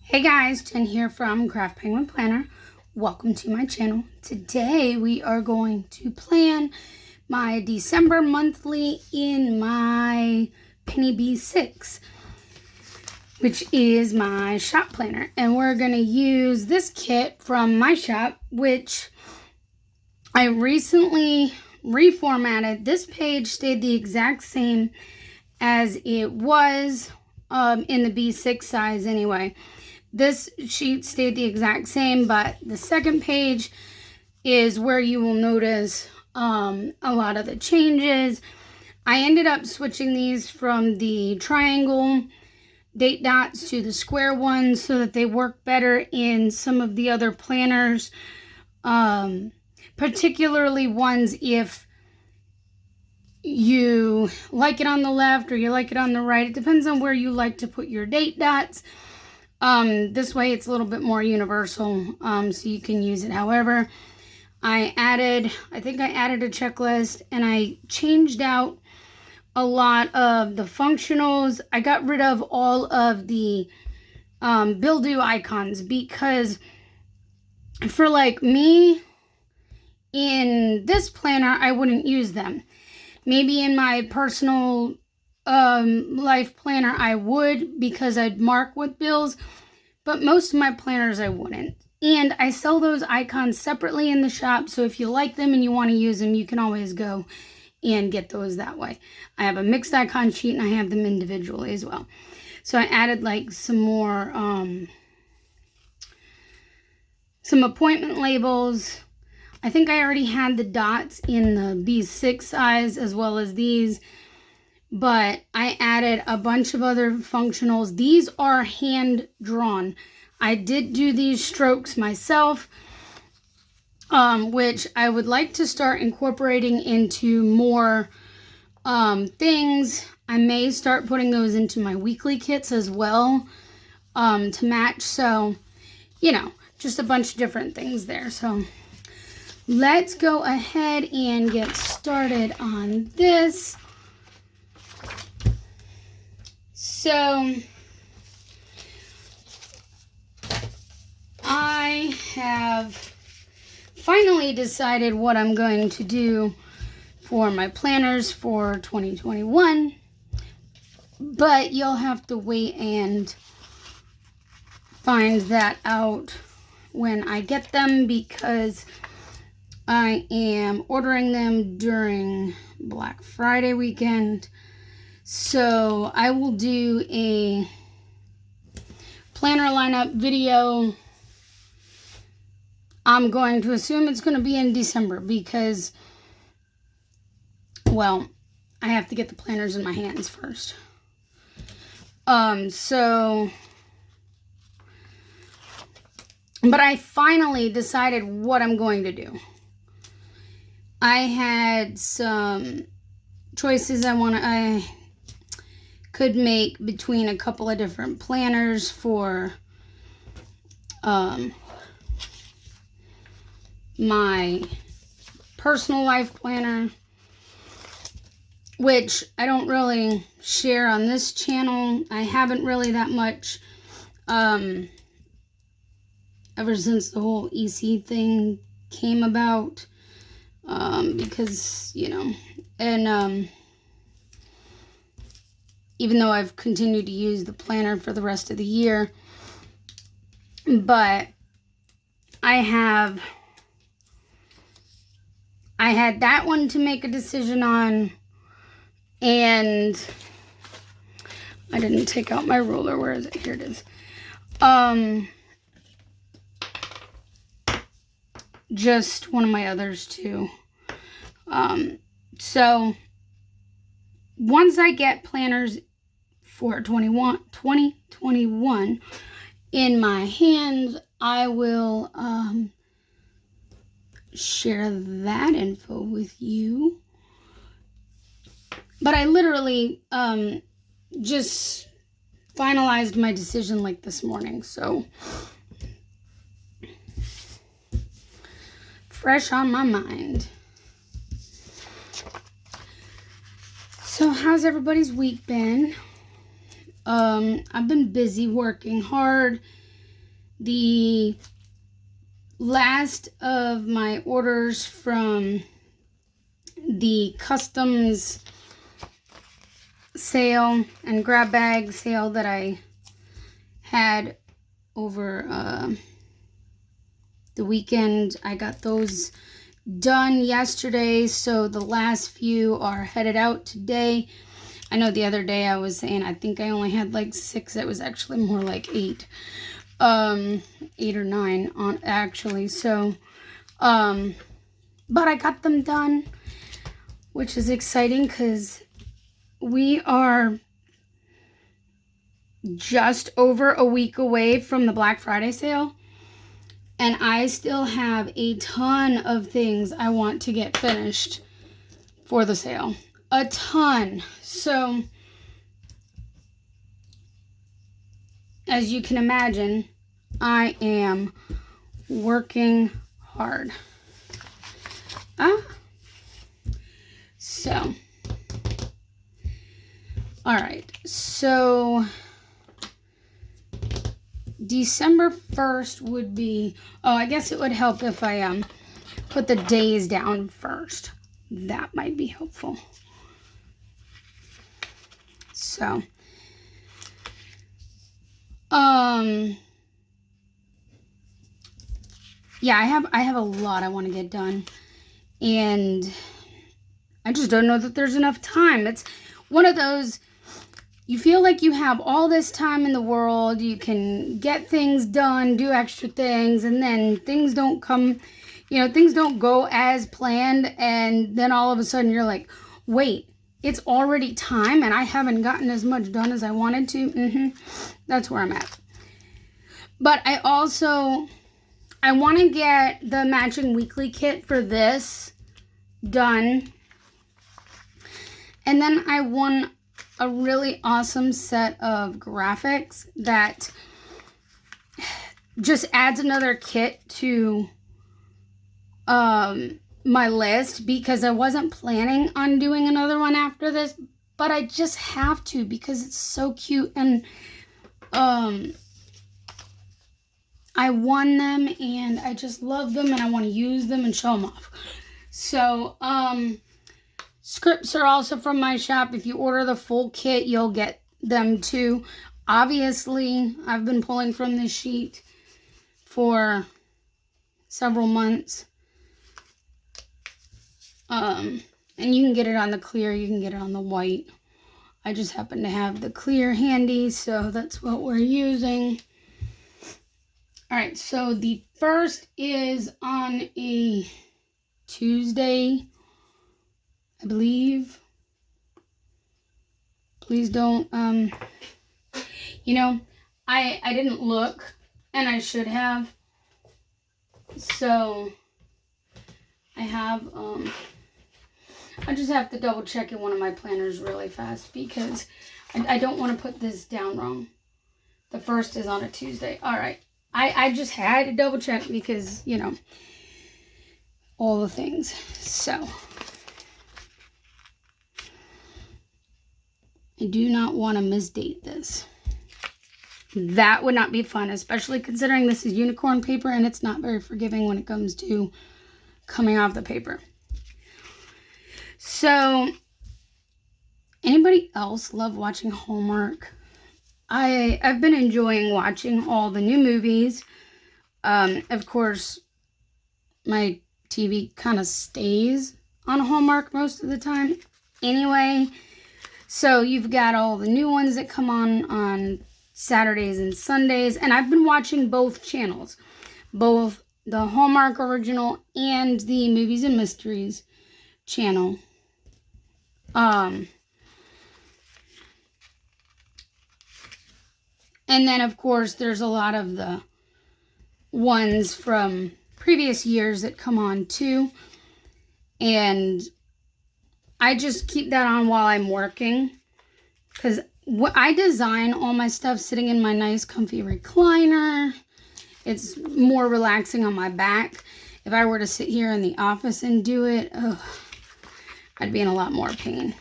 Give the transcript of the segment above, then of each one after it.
Hey guys, Jen here from Craft Penguin Planner. Welcome to my channel. Today we are going to plan my December monthly in my Penny B6, which is my shop planner. And we're going to use this kit from my shop, which I recently reformatted. This page stayed the exact same as it was in the B6 size anyway. This sheet stayed the exact same, but the second page is where you will notice a lot of the changes. I ended up switching these from the triangle date dots to the square ones so that they work better in some of the other planners, particularly ones if you like it on the left or you like it on the right. It depends on where you like to put your date dots. This way it's a little bit more universal, so you can use it however. I think I added a checklist, and I changed out a lot of the functionals. I got rid of all of the bill due icons because for like me, in this planner, I wouldn't use them. Maybe in my personal life planner I would, because I'd mark with bills, but most of my planners I wouldn't. And I sell those icons separately in the shop, so if you like them and you want to use them, you can always go and get those that way. I have a mixed icon sheet and I have them individually as well. So I added like some more some appointment labels. I think I already had the dots in the B6 size as well as these, but I added a bunch of other functionals. These are hand drawn. I did do these strokes myself, which I would like to start incorporating into more things. I may start putting those into my weekly kits as well, to match. So, you know, just a bunch of different things there. So let's go ahead and get started on this. So I have finally decided what I'm going to do for my planners for 2021, but you'll have to wait and find that out when I get them, because I am ordering them during Black Friday weekend. So I will do a planner lineup video. I'm going to assume it's going to be in December because, well, I have to get the planners in my hands first. But I finally decided what I'm going to do. I had some choices I could make between a couple of different planners for my personal life planner, which I don't really share on this channel. I haven't really that much ever since the whole EC thing came about, because, you know, and even though I've continued to use the planner for the rest of the year, but I had that one to make a decision on, and I didn't take out my ruler. Where is it? Here it is. Just one of my others too. So once I get planners for 2021 in my hands, I will share that info with you. But I literally just finalized my decision like this morning, so fresh on my mind. So how's everybody's week been? I've been busy working hard The last of my orders from the customs sale and grab bag sale that I had over the weekend, I got those done yesterday, so the last few are headed out today. I know the other day I was saying I think I only had like 6. It was actually more like 8. 8 or 9 on actually. So but I got them done, which is exciting because we are just over a week away from the Black Friday sale, and I still have a ton of things I want to get finished for the sale. A ton. So, as you can imagine, I am working hard. So, all right. So, December 1st would be, I guess it would help if I put the days down first. That might be helpful. So, yeah, I have a lot I want to get done, and I just don't know that there's enough time. It's one of those, you feel like you have all this time in the world, you can get things done, do extra things, and then things don't come, things don't go as planned, and then all of a sudden you're like, wait, it's already time and I haven't gotten as much done as I wanted to. That's where I'm at. But I want to get the matching weekly kit for this done. And then I want a really awesome set of graphics that just adds another kit to my list, because I wasn't planning on doing another one after this, but I just have to because it's so cute, and I won them and I just love them and I want to use them and show them off. So scripts are also from my shop. If you order the full kit, you'll get them too. Obviously, I've been pulling from this sheet for several months. And you can get it on the clear, you can get it on the white. I just happen to have the clear handy, so that's what we're using. All right, so the first is on a Tuesday, I believe. Please don't, I didn't look, and I should have. So I have, I just have to double check in one of my planners really fast because I don't want to put this down wrong. The first is on a Tuesday. All right. I just had to double check because, all the things. So I do not want to misdate this. That would not be fun, especially considering this is unicorn paper and it's not very forgiving when it comes to coming off the paper. So, anybody else love watching Hallmark? I've been enjoying watching all the new movies. Of course, my TV kind of stays on Hallmark most of the time anyway. So you've got all the new ones that come on Saturdays and Sundays. And I've been watching both channels. Both the Hallmark Original and the Movies and Mysteries channel. And then, of course, there's a lot of the ones from previous years that come on, too. And I just keep that on while I'm working. Because I design all my stuff sitting in my nice, comfy recliner. It's more relaxing on my back. If I were to sit here in the office and do it, I'd be in a lot more pain.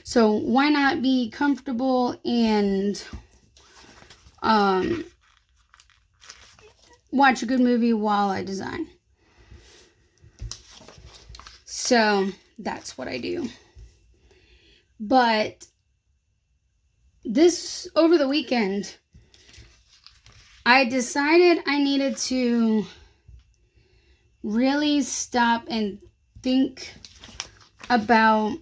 So why not be comfortable and watch a good movie while I design. So that's what I do. But over the weekend, I decided I needed to really stop and think about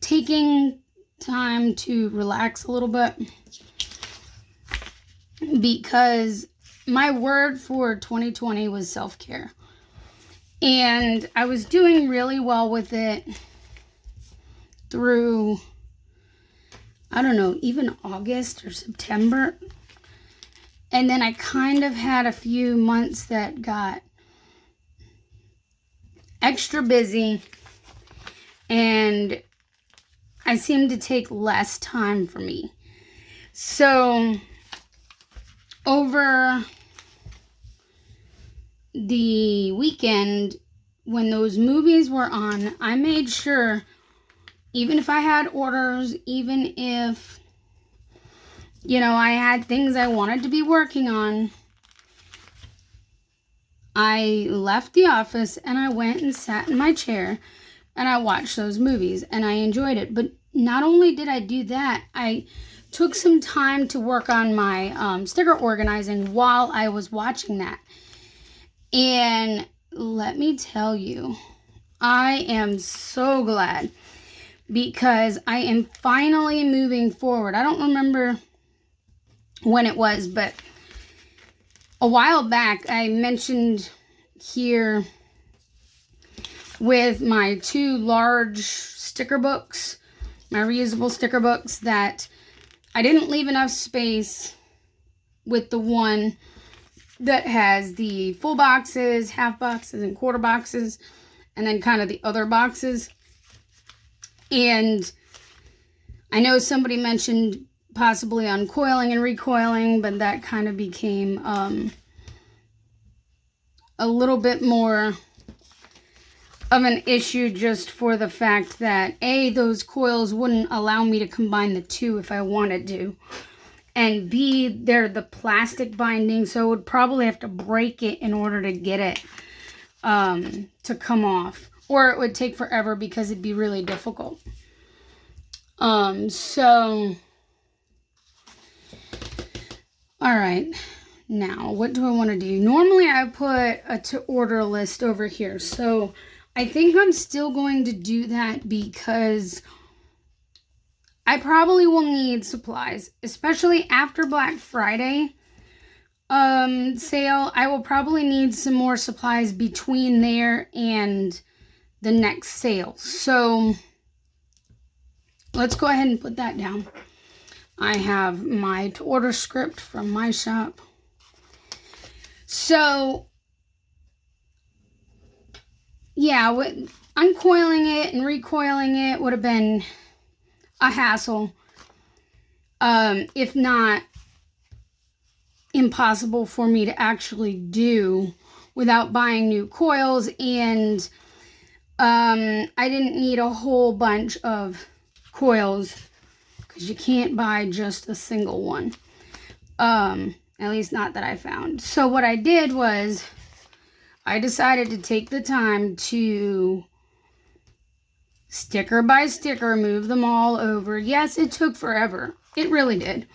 taking time to relax a little bit, because my word for 2020 was self-care, and I was doing really well with it through, I don't know, even August or September. And then I kind of had a few months that got extra busy, and I seemed to take less time for me. So over the weekend, when those movies were on, I made sure, even if I had orders, even if, I had things I wanted to be working on, I left the office and I went and sat in my chair and I watched those movies and I enjoyed it. But not only did I do that, I took some time to work on my sticker organizing while I was watching that. And let me tell you, I am so glad, because I am finally moving forward. I don't remember when it was, but a while back I mentioned here with my 2 large sticker books, my reusable sticker books, that I didn't leave enough space with the one that has the full boxes, half boxes, and quarter boxes, and then kind of the other boxes. And I know somebody mentioned possibly uncoiling and recoiling, but that kind of became a little bit more of an issue, just for the fact that A, those coils wouldn't allow me to combine the 2 if I wanted to, and B, they're the plastic binding, so I would probably have to break it in order to get it to come off, or it would take forever because it'd be really difficult. So all right, now what do I want to do? Normally I put a to order list over here, so I think I'm still going to do that, because I probably will need supplies, especially after Black Friday sale. I will probably need some more supplies between there and the next sale. So let's go ahead and put that down. I have my to order script from my shop. So yeah, uncoiling it and recoiling it would have been a hassle, if not impossible for me to actually do without buying new coils. And I didn't need a whole bunch of coils, because you can't buy just a single one, at least not that I found. So what I did was I decided to take the time to sticker by sticker move them all over. Yes, it took forever. It really did.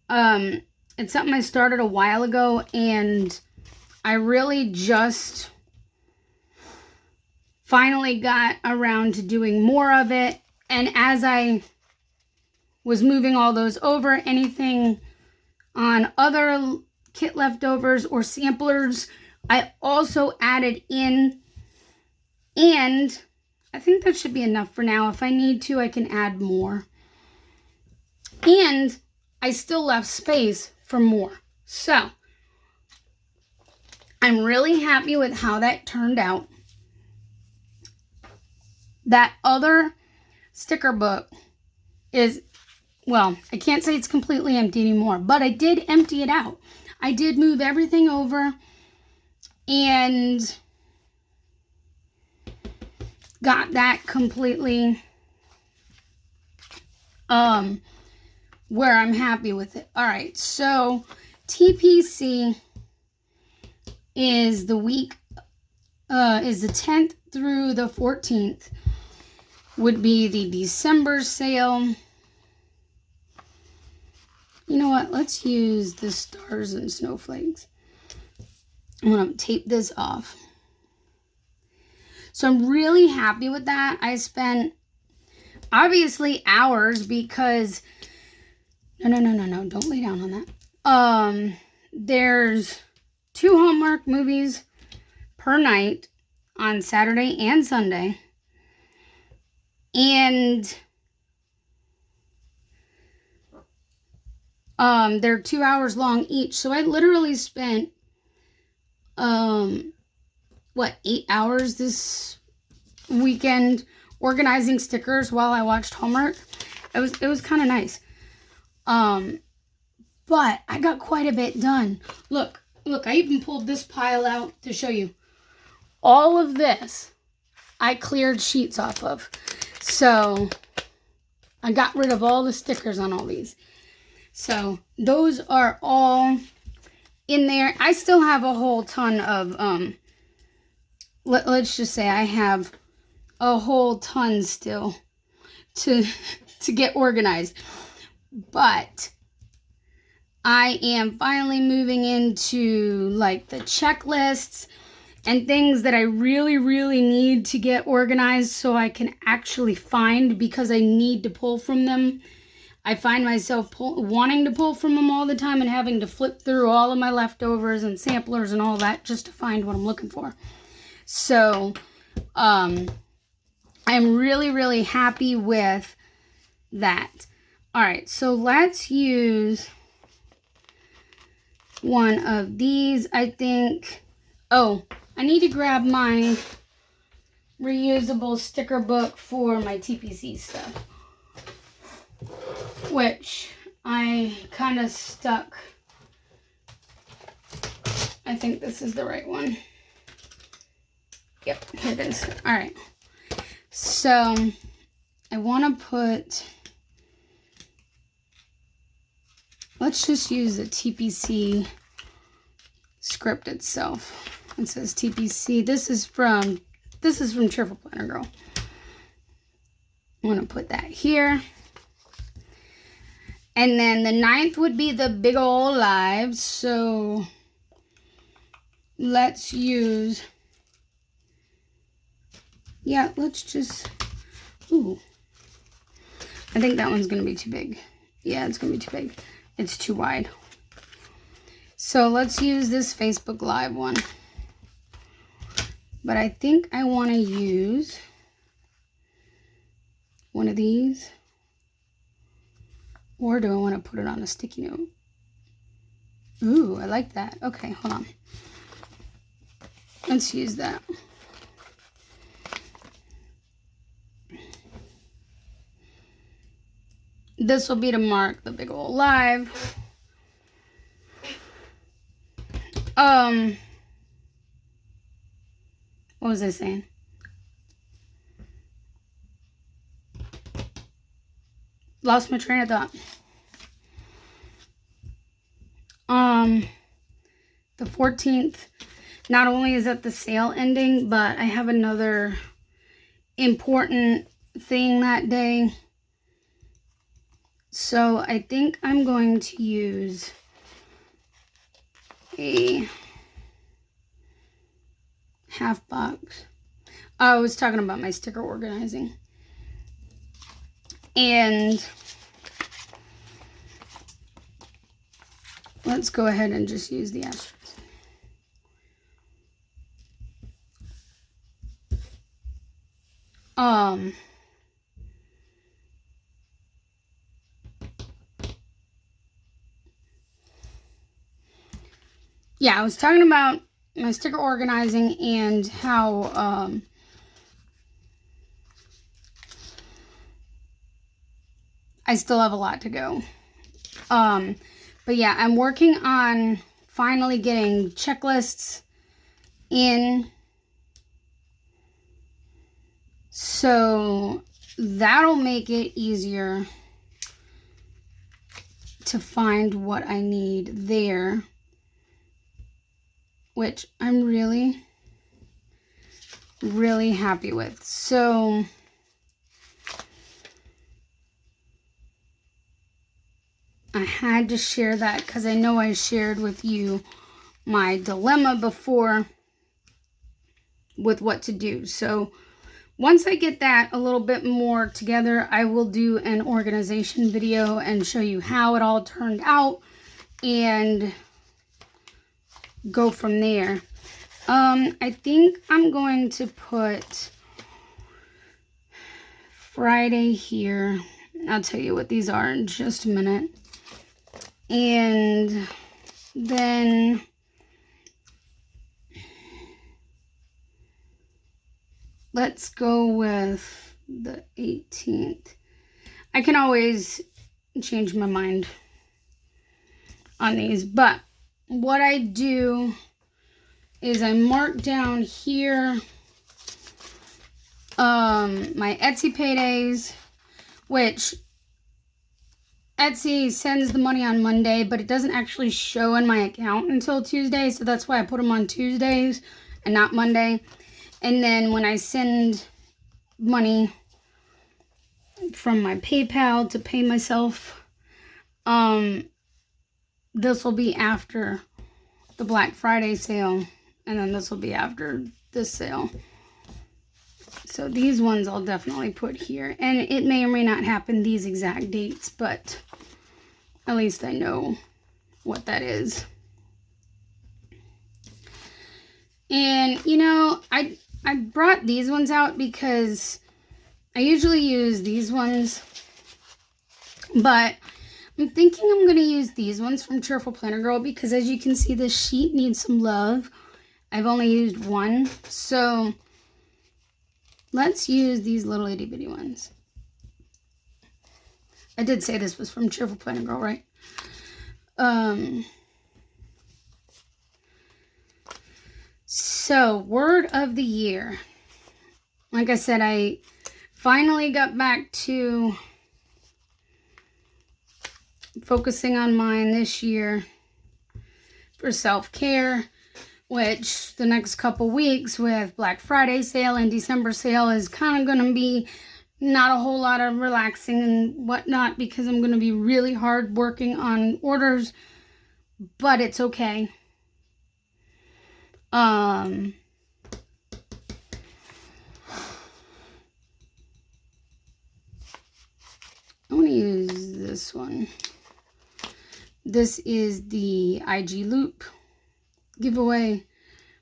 It's something I started a while ago, and I really just finally got around to doing more of it. And as I was moving all those over, anything on other kit leftovers or samplers, I also added in, and I think that should be enough for now. If I need to, I can add more. And I still left space for more. So I'm really happy with how that turned out. That other sticker book is, well, I can't say it's completely empty anymore, but I did empty it out. I did move everything over and got that completely where I'm happy with it. All right, so TPC is the week, is the 10th through the 14th, would be the December sale. You know what? Let's use the stars and snowflakes. I'm going to tape this off. So I'm really happy with that. I spent, obviously, hours because... No. Don't lay down on that. There's 2 Hallmark movies per night on Saturday and Sunday. And they're 2 hours long each. So I literally spent 8 hours this weekend organizing stickers while I watched Hallmark. It was kind of nice. But I got quite a bit done. Look, I even pulled this pile out to show you. All of this I cleared sheets off of. So I got rid of all the stickers on all these. So those are all in there. I still have a whole ton of, let's just say I have a whole ton still to get organized. But I am finally moving into like the checklists and things that I really, really need to get organized so I can actually find, because I need to pull from them. I find myself wanting to pull from them all the time and having to flip through all of my leftovers and samplers and all that just to find what I'm looking for. So, I'm really, really happy with that. All right, so let's use one of these, I think. Oh, I need to grab my reusable sticker book for my TPC stuff, which I kind of stuck. I think this is the right one. Yep, here it is. All right. So I want to put, let's just use the TPC script itself. It says TPC. This is from Cheerful Planner Girl. I'm going to put that here. And then the 9th would be the big ol' live. So let's use, yeah, let's just, ooh. I think that one's going to be too big. Yeah, it's going to be too big. It's too wide. So let's use this Facebook Live one. But I think I want to use one of these. Or do I want to put it on a sticky note? Ooh, I like that. Okay, hold on. Let's use that. This will be to mark the big old live. What was I saying? Lost my train of thought. The 14th, not only is that the sale ending, but I have another important thing that day. So I think I'm going to use a half box. I was talking about my sticker organizing. And let's go ahead and just use the asterisk. Yeah, I was talking about my sticker organizing and how I still have a lot to go. But yeah, I'm working on finally getting checklists in. So that'll make it easier to find what I need there, which I'm really, really happy with. So I had to share that because I know I shared with you my dilemma before with what to do. So once I get that a little bit more together, I will do an organization video and show you how it all turned out and go from there. I think I'm going to put Friday here. I'll tell you what these are in just a minute. And then let's go with the 18th. I can always change my mind on these, but what I do is I mark down here my Etsy paydays, which Etsy sends the money on Monday, but it doesn't actually show in my account until Tuesday, so that's why I put them on Tuesdays and not Monday. And then when I send money from my PayPal to pay myself, this will be after the Black Friday sale, and then this will be after this sale. So these ones I'll definitely put here, and it may or may not happen these exact dates, but at least I know what that is. And you know, I brought these ones out because I usually use these ones, but I'm thinking I'm going to use these ones from Cheerful Planner Girl because as you can see, this sheet needs some love. I've only used one, so let's use these little itty bitty ones. I did say this was from Cheerful Planner Girl, right? So, word of the year. Like I said, I finally got back to focusing on mine this year for self-care, which the next couple weeks with Black Friday sale and December sale is kind of going to be not a whole lot of relaxing and whatnot because I'm going to be really hard working on orders, but it's okay. I want to use this one. This is the IG Loop giveaway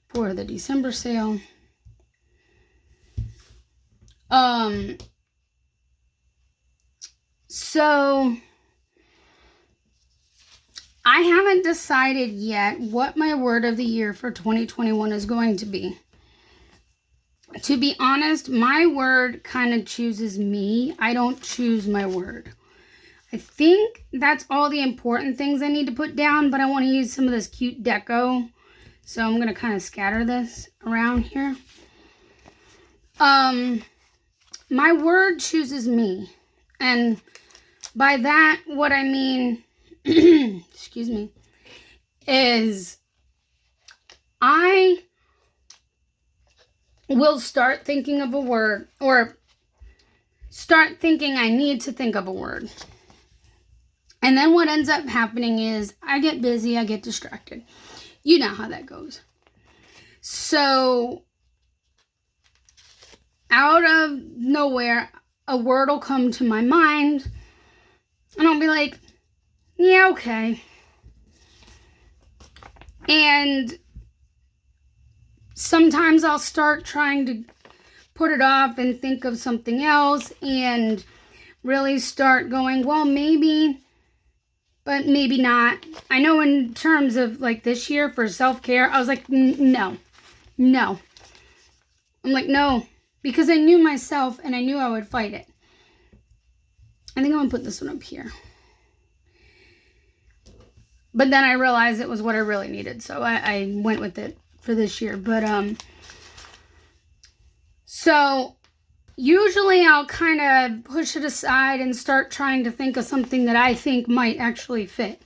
for the December sale. So I haven't decided yet what my word of the year for 2021 is going to be. To be honest, my word kind of chooses me. I don't choose my word. I think that's all the important things I need to put down, but I want to use some of this cute deco. So I'm going to kind of scatter this around here. My word chooses me. And by that, what I mean, excuse me, is I will start thinking of a word, or start thinking I need to think of a word. And then what ends up happening is I get busy, I get distracted. You know how that goes. So out of nowhere, a word will come to my mind and I'll be like, yeah, okay. And sometimes I'll start trying to put it off and think of something else and really start going, well, maybe, but maybe not. I know in terms of like this year for self-care, I was like, no. I'm like, no, because I knew myself and I knew I would fight it. I think I'm going to put this one up here. But then I realized it was what I really needed, so I went with it for this year. But, so Usually I'll kind of push it aside and start trying to think of something that I think might actually fit.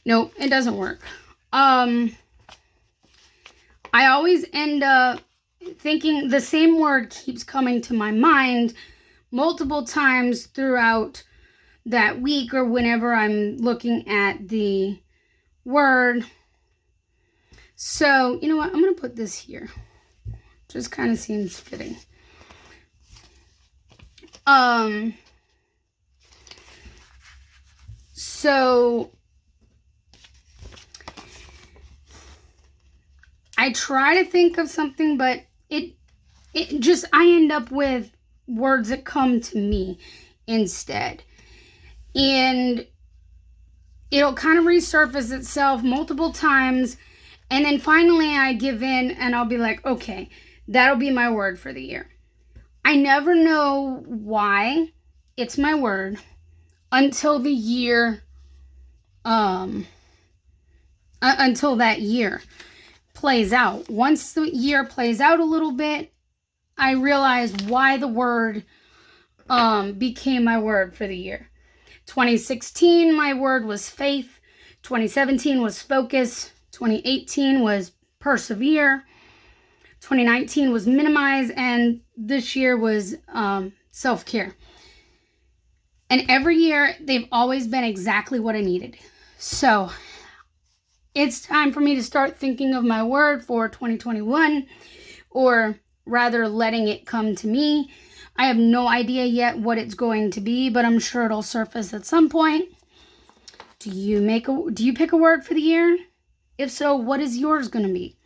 Nope, it doesn't work. I always end up thinking the same word keeps coming to my mind multiple times throughout that week or whenever I'm looking at the word. So, you know what? I'm going to put this here. Just kind of seems fitting. So I try to think of something, but it just, I end up with words that come to me instead. And it'll kind of resurface itself multiple times. And then finally I give in and I'll be like, okay, that'll be my word for the year. I never know why it's my word until the year, until that year plays out. Once the year plays out a little bit, I realize why the word became my word for the year. 2016, my word was faith. 2017 was focus. 2018 was persevere. 2019 was minimize. And this year was self-care. And every year, they've always been exactly what I needed. So it's time for me to start thinking of my word for 2021, or rather letting it come to me. I have no idea yet what it's going to be, but I'm sure it'll surface at some point. Do you pick a word for the year? If so, what is yours going to be?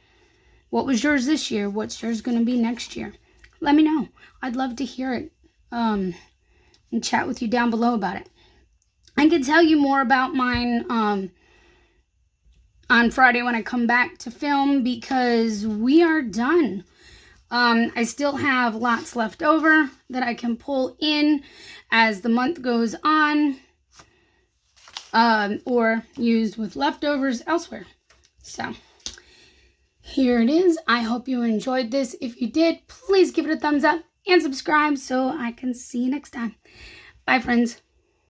What was yours this year? What's yours going to be next year? Let me know. I'd love to hear it and chat with you down below about it. I can tell you more about mine on Friday when I come back to film, because we are done. I still have lots left over that I can pull in as the month goes on, or use with leftovers elsewhere. So here it is. I hope you enjoyed this. If you did, please give it a thumbs up and subscribe so I can see you next time. Bye, friends.